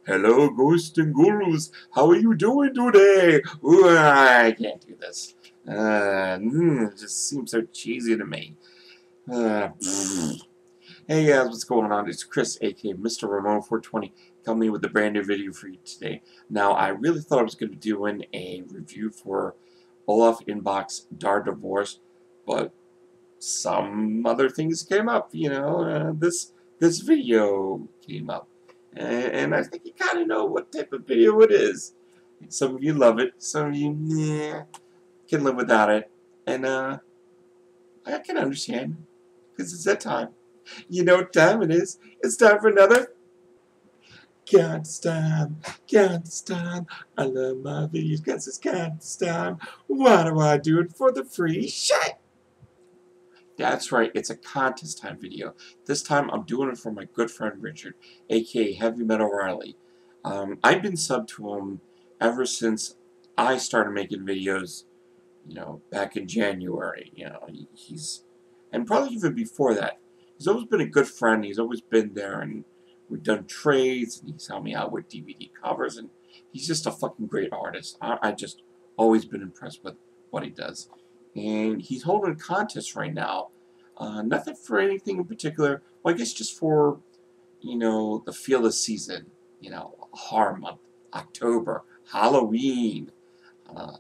Hello, ghosts and ghouls. How are you doing today? Ooh, I can't do this. It just seems so cheesy to me. Hey guys, what's going on? It's Chris, aka Mr. Ramon 420, coming with a brand new video for you today. Now, I really thought I was going to be doing a review for Olaf Inbox Dar Divorce, but some other things came up. This video came up, and I think you kind of know what type of video it is. Some of you love it, some of you can live without it, and I can understand because it's that time. You know what time it is? It's time for another God's time. God's time. I love my videos because it's God's time. Why do I do it for the free shit? That's right, it's a contest time video. This time I'm doing it for my good friend Richard, aka Heavymetalrille. I've been subbed to him ever since I started making videos, back in January. And probably even before that. He's always been a good friend. He's always been there, and we've done trades, and he's helped me out with DVD covers, and he's just a fucking great artist. I just always been impressed with what he does. And he's holding a contest right now. Nothing for anything in particular. Well, I guess just for, the feel of season. Horror month, October, Halloween. A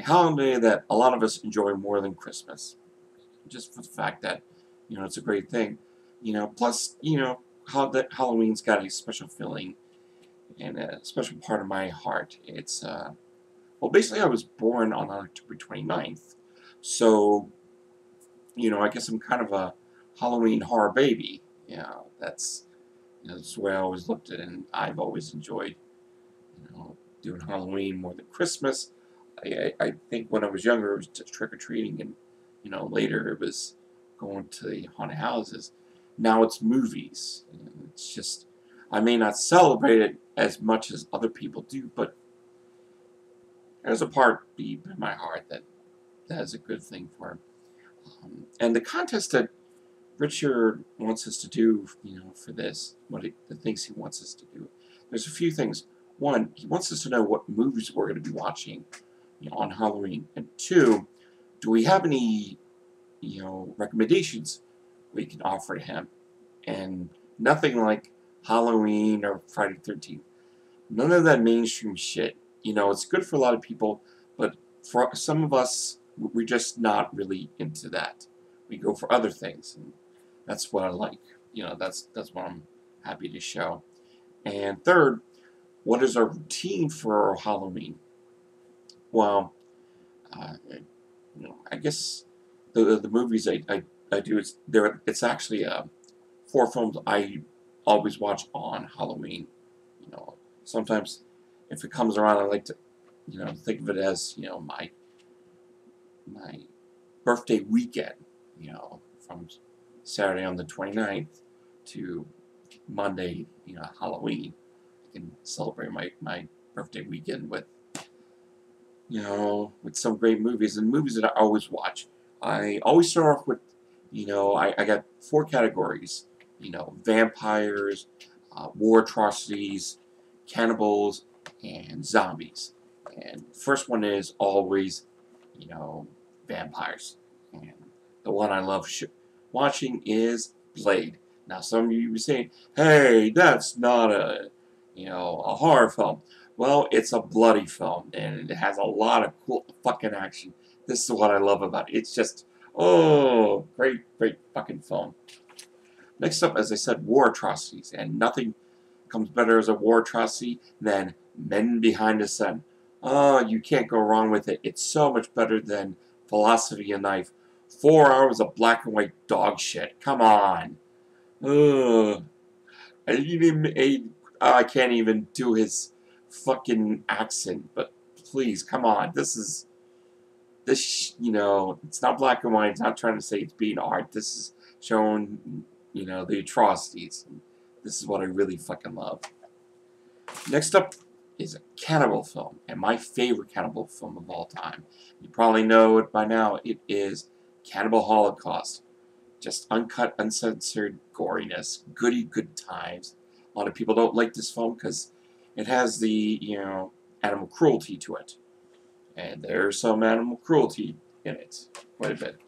holiday that a lot of us enjoy more than Christmas. Just for the fact that, it's a great thing. Plus, how that Halloween's got a special feeling and a special part of my heart. It's, well, basically I was born on October 29th. So, I guess I'm kind of a Halloween horror baby. That's the way I always looked at it, and I've always enjoyed, doing Halloween more than Christmas. I think when I was younger, it was just trick-or-treating, and, later it was going to the haunted houses. Now it's movies. It's just, I may not celebrate it as much as other people do, but there's a part deep in my heart that is a good thing for him. And the contest that Richard wants us to do, for this, the things he wants us to do, there's a few things. One, he wants us to know what movies we're going to be watching, on Halloween. And two, do we have any, recommendations we can offer to him? And nothing like Halloween or Friday the 13th. None of that mainstream shit. It's good for a lot of people, but for some of us, we're just not really into that. We go for other things, and that's what I like. That's what I'm happy to show. And third, what is our routine for Halloween? Well, I guess the movies I do it's actually 4 films I always watch on Halloween. Sometimes if it comes around, I like to think of it as my birthday weekend. From Saturday on the 29th to Monday, Halloween. I can celebrate my birthday weekend with some great movies, and movies that I always watch. I always start off with, I got 4 categories. Vampires, war atrocities, cannibals, and zombies. And the first one is always, vampires. And the one I love watching is Blade. Now, some of you are saying, "Hey, that's not a horror film." Well, it's a bloody film, and it has a lot of cool fucking action. This is what I love about it. It's just, oh, great fucking film. Next up, as I said, war atrocities, and nothing comes better as a war atrocity than Men Behind the Sun. Oh, you can't go wrong with it. It's so much better than Philosophy and Knife. 4 hours of black and white dog shit. Come on. Ugh. I can't even do his fucking accent, but please, come on. This, it's not black and white. It's not trying to say it's being art. This is showing, the atrocities. This is what I really fucking love. Next up is a cannibal film, and my favorite cannibal film of all time. You probably know it by now. It is Cannibal Holocaust. Just uncut, uncensored goriness. Goody good times. A lot of people don't like this film because it has the, animal cruelty to it. And there's some animal cruelty in it, quite a bit.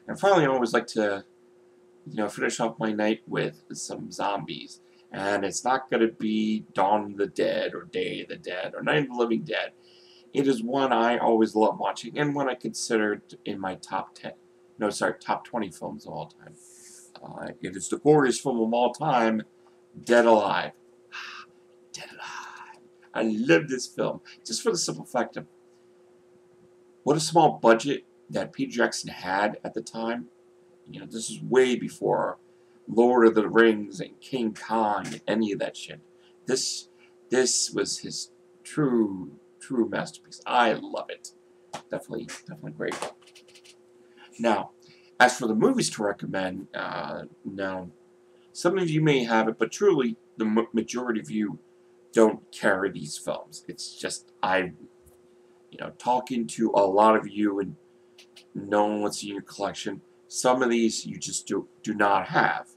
And finally, I always like to, finish off my night with some zombies. And it's not going to be Dawn of the Dead or Day of the Dead or Night of the Living Dead. It is one I always love watching and one I considered in my top 10. No, sorry, top 20 films of all time. It is the goriest film of all time, Dead Alive. Dead Alive. I love this film just for the simple fact of what a small budget that Peter Jackson had at the time. This is way before Lord of the Rings and King Kong and any of that shit. This was his true masterpiece. I love it. Definitely great. Now, as for the movies to recommend, now, some of you may have it, but truly, the majority of you don't carry these films. It's just, talking to a lot of you and knowing what's in your collection, some of these you just do not have.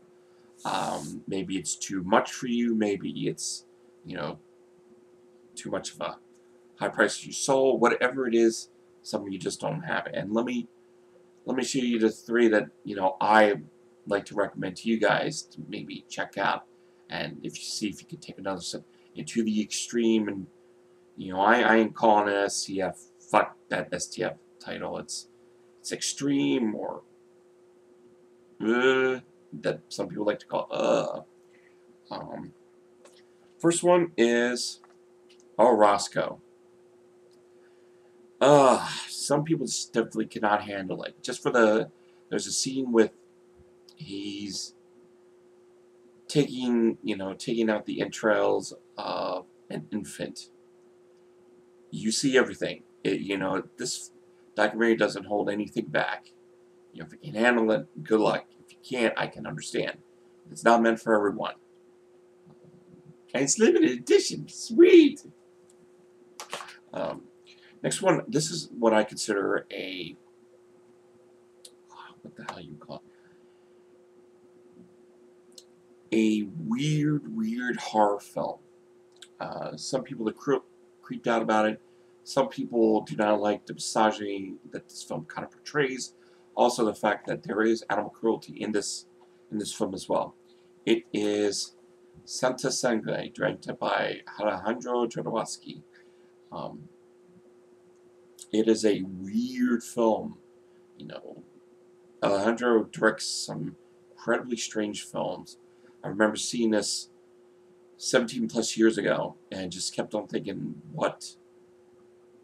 Maybe it's too much for you, maybe it's, too much of a high price you sold, whatever it is, some of you just don't have it. And let me show you the three that, I like to recommend to you guys to maybe check out, and if you can take another step into the extreme. And I ain't calling it STF. Fuck that STF title. It's extreme, or that some people like to call first one is Roscoe. Some people just definitely cannot handle it. Just for there's a scene with he's taking out the entrails of an infant. You see everything. This documentary doesn't hold anything back. If you can handle it, good luck. If you can't, I can understand. It's not meant for everyone. And it's limited edition. Sweet. Next one. This is what I consider what the hell you call it? A weird horror film. Some people are creeped out about it. Some people do not like the misogyny that this film kind of portrays. Also, the fact that there is animal cruelty in this film as well. It is Santa Sangre, directed by Alejandro Jodorowsky. It is a weird film. Alejandro directs some incredibly strange films. I remember seeing this 17 plus years ago and just kept on thinking, what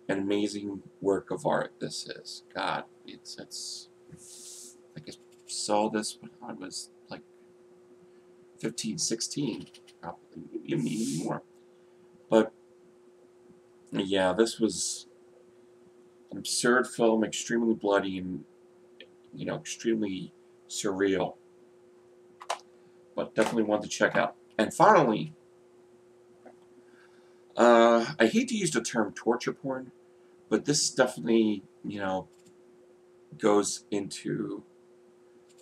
an amazing work of art this is. God, it's like I saw this when I was like 15, 16, probably, even more. But yeah, this was an absurd film, extremely bloody and extremely surreal. But definitely one to check out. And finally, I hate to use the term torture porn, but this definitely, goes into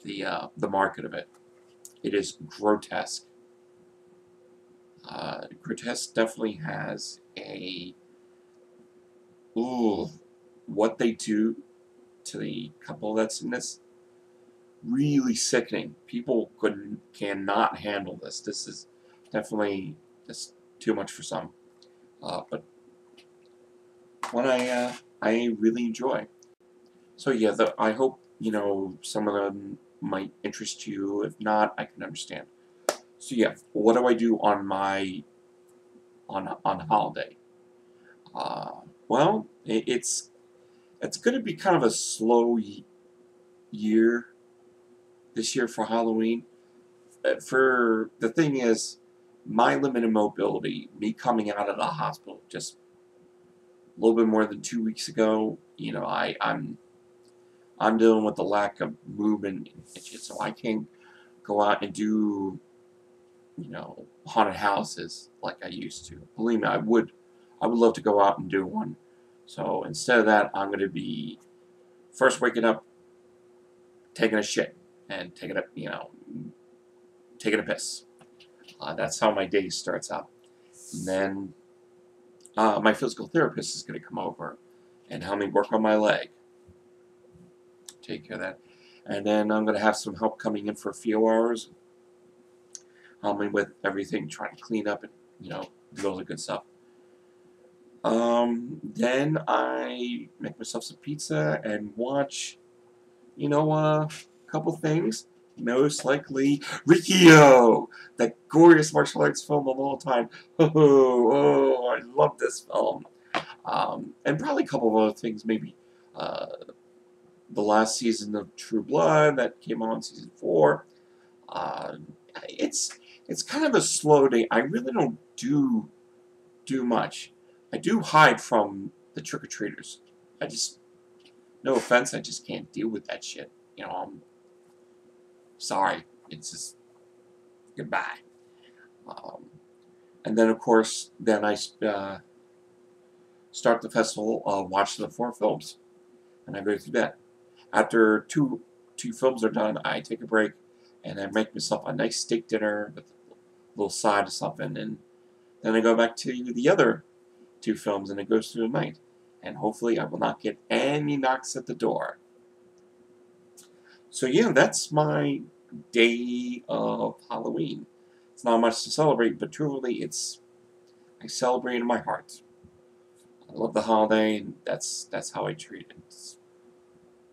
the market of it. It is grotesque. Grotesque definitely has what they do to the couple that's in this, really sickening. People cannot handle this. This is definitely just too much for some. But one I really enjoy. So yeah, I hope some of them might interest you. If not, I can understand. So yeah, what do I do on my on holiday? Well, it's going to be kind of a slow year this year for Halloween. For the thing is, my limited mobility, me coming out of the hospital just a little bit more than 2 weeks ago, I'm dealing with the lack of movement and shit, so I can't go out and do haunted houses like I used to. Believe me, I would love to go out and do one. So instead of that, I'm going to be first waking up, taking a shit, and taking a piss. That's how my day starts out. And then my physical therapist is going to come over and help me work on my leg. Take care of that. And then I'm going to have some help coming in for a few hours. Help me with everything, trying to clean up and, do all the good stuff. Then I make myself some pizza and watch, a couple things. Most likely, Rikio, that glorious martial arts film of all time. Oh, I love this film. And probably a couple of other things, maybe the last season of True Blood that came on season 4. Uh, it's kind of a slow day. I really don't do much. I do hide from the trick-or-treaters. No offense, I just can't deal with that shit. I'm sorry. It's just, goodbye. And then, of course, I start the festival watching the 4 films, and I go through that. After two films are done, I take a break, and I make myself a nice steak dinner with a little side of something, and then I go back to the other 2 films, and it goes through the night. And hopefully I will not get any knocks at the door. So yeah, that's my day of Halloween. It's not much to celebrate, but truly I celebrate in my heart. I love the holiday, and that's how I treat it. It's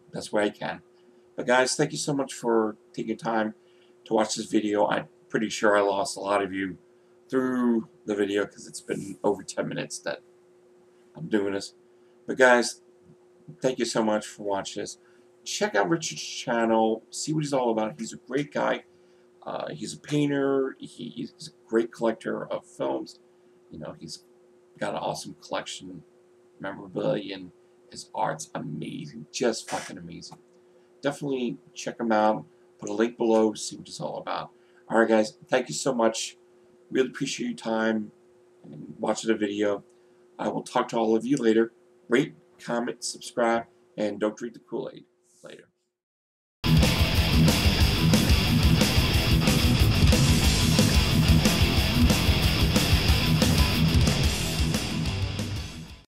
the best way I can. But guys, thank you so much for taking time to watch this video. I'm pretty sure I lost a lot of you through the video because it's been over 10 minutes that I'm doing this. But guys, thank you so much for watching this. Check out Richard's channel. See what he's all about. He's a great guy. He's a painter. He's a great collector of films. He's got an awesome collection, memorabilia, and his art's amazing. Just fucking amazing. Definitely check him out. Put a link below. See what he's all about. Alright guys, thank you so much. Really appreciate your time and watching the video. I will talk to all of you later. Rate, comment, subscribe, and don't drink the Kool-Aid. Later.